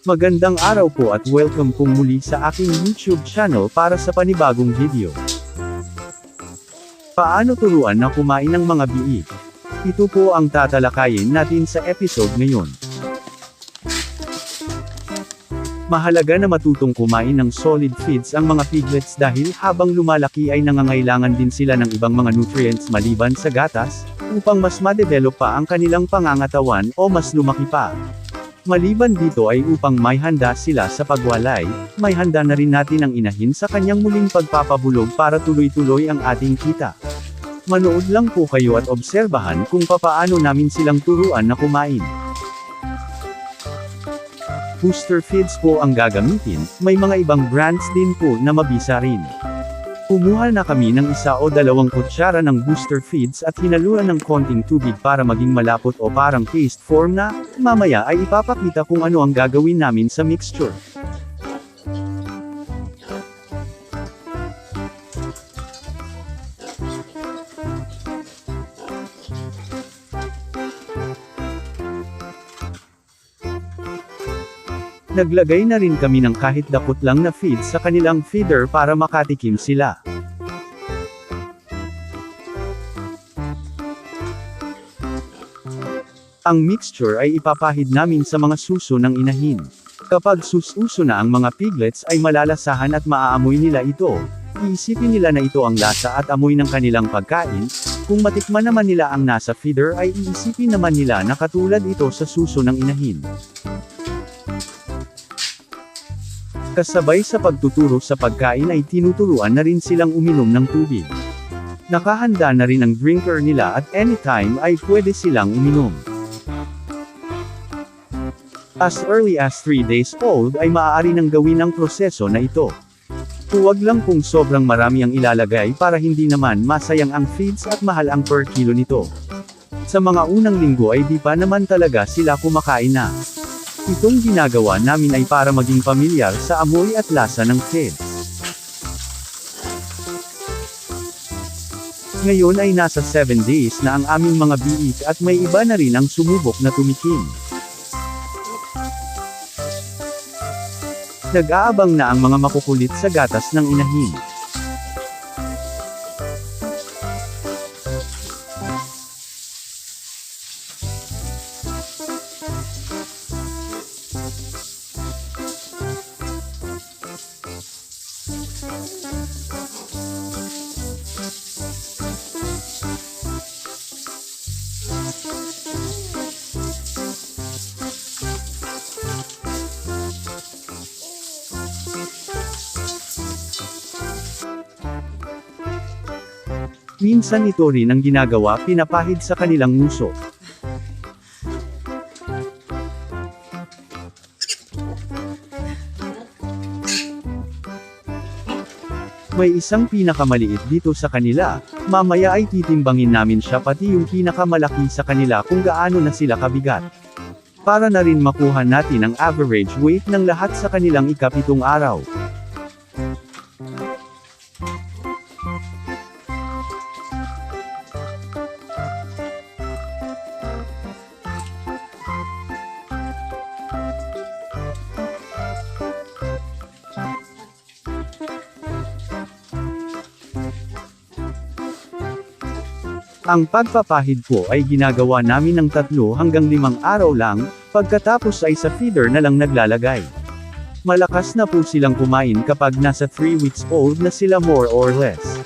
Magandang araw po at welcome pong muli sa aking YouTube channel para sa panibagong video. Paano turuan na kumain ng mga biik? Ito po ang tatalakayin natin sa episode ngayon. Mahalaga na matutong kumain ng solid feeds ang mga piglets dahil habang lumalaki ay nangangailangan din sila ng ibang mga nutrients maliban sa gatas, upang mas ma-develop pa ang kanilang pangangatawan o mas lumaki pa. Maliban dito ay upang may handa sila sa pagwalay, may handa na rin natin ang inahin sa kanyang muling pagpapabulog para tuloy-tuloy ang ating kita. Manood lang po kayo at obserbahan kung papaano namin silang turuan na kumain. Booster feeds po ang gagamitin, may mga ibang brands din po na mabisa rin. Kumuha na kami ng 1 o 2 kutsara ng booster feeds at hinaluan ng konting tubig para maging malapot o parang paste form na, mamaya ay ipapakita kung ano ang gagawin namin sa mixture. Naglagay na rin kami ng kahit dakot lang na feed sa kanilang feeder para makatikim sila. Ang mixture ay ipapahid namin sa mga suso ng inahin. Kapag sususo na ang mga piglets ay malalasahan at maaamoy nila ito. Iisipin nila na ito ang lasa at amoy ng kanilang pagkain. Kung matikman naman nila ang nasa feeder ay iisipin naman nila na katulad ito sa suso ng inahin. Kasabay sa pagtuturo sa pagkain ay tinuturuan na rin silang uminom ng tubig. Nakahanda na rin ang drinker nila at anytime ay pwede silang uminom. As early as 3 days old ay maaari nang gawin ang proseso na ito. Huwag lang kung sobrang marami ang ilalagay para hindi naman masayang ang feeds at mahal ang per kilo nito. Sa mga unang linggo ay di pa naman talaga sila kumakain na. Itong ginagawa namin ay para maging pamilyar sa amoy at lasa ng feeds. Ngayon ay nasa 7 days na ang aming mga biik at may iba na rin ang sumubok na tumikim. Nag-aabang na ang mga makukulit sa gatas ng inahin. Minsan ito rin ang ginagawa, pinapahid sa kanilang nguso. May isang pinakamaliit dito sa kanila, mamaya ay titimbangin namin siya pati yung pinakamalaki sa kanila kung gaano na sila kabigat. Para na rin makuha natin ang average weight ng lahat sa kanilang ika-7 araw. Ang pagpapahid po ay ginagawa namin ng 3 hanggang 5 araw lang, pagkatapos ay sa feeder na lang naglalagay. Malakas na po silang kumain kapag nasa 3 weeks old na sila more or less.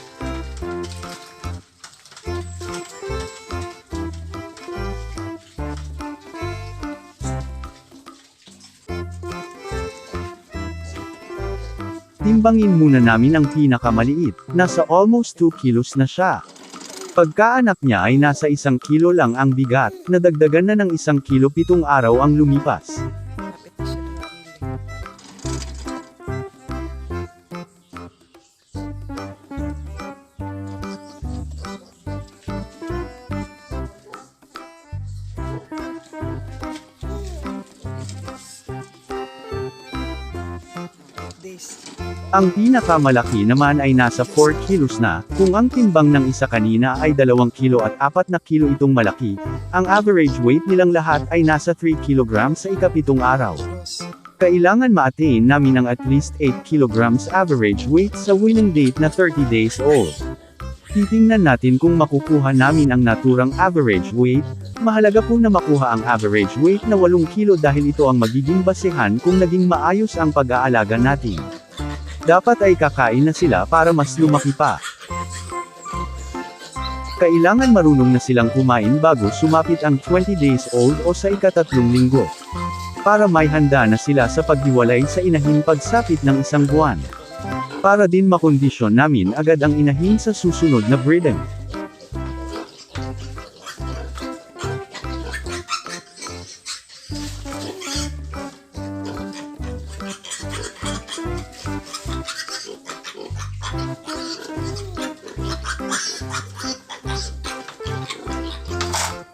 Timbangin muna namin ang pinakamaliit, nasa almost 2 kilos na siya. Pagkaanak niya ay nasa 1 kilo lang ang bigat, nadagdagan na ng 1 kilo 7 araw ang lumipas. This. Ang pinakamalaki naman ay nasa 4 kilos na, kung ang timbang ng isa kanina ay 2 kilo at 4 na kilo itong malaki, ang average weight nilang lahat ay nasa 3 kilograms sa ika-7 araw. Kailangan ma-attain namin ang at least 8 kilograms average weight sa winning date na 30 days old. Titingnan natin kung makukuha namin ang naturang average weight. Mahalaga po na makuha ang average weight na 8 kilo dahil ito ang magiging basehan kung naging maayos ang pag-aalaga natin. Dapat ay kakain na sila para mas lumaki pa. Kailangan marunong na silang kumain bago sumapit ang 20 days old o sa ika-3 linggo. Para may handa na sila sa paghiwalay sa inahin pagsapit ng 1 buwan. Para din makondisyon namin agad ang inahin sa susunod na breeding.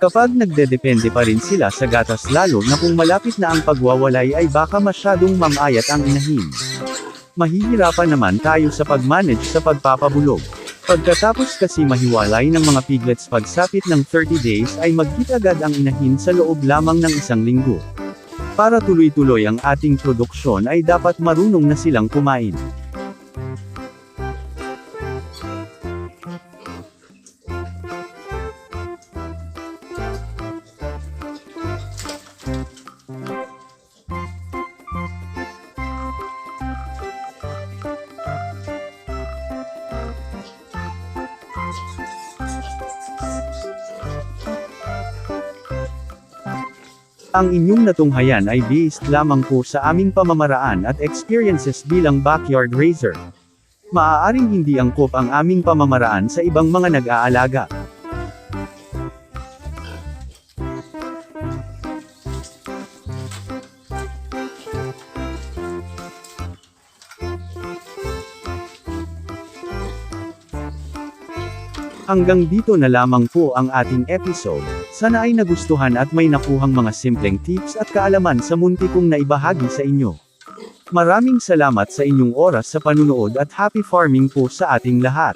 Kapag nagdedepende pa rin sila sa gatas lalo na kung malapit na ang pagwawalay ay baka masyadong mamayat ang inahin. Mahihirapan naman tayo sa pag-manage sa pagpapabulog. Pagkatapos kasi mahiwalay ng mga piglets pagsapit ng 30 days ay mag-hit agad ang inahin sa loob lamang ng 1 linggo. Para tuloy-tuloy ang ating produksyon ay dapat marunong na silang kumain. Ang inyong natunghayan ay based lamang po sa aming pamamaraan at experiences bilang backyard raiser. Maaaring hindi angkop ang aming pamamaraan sa ibang mga nag-aalaga. Hanggang dito na lamang po ang ating episode. Sana ay nagustuhan at may nakuhang mga simpleng tips at kaalaman sa munti kong naibahagi sa inyo. Maraming salamat sa inyong oras sa panunood at happy farming po sa ating lahat.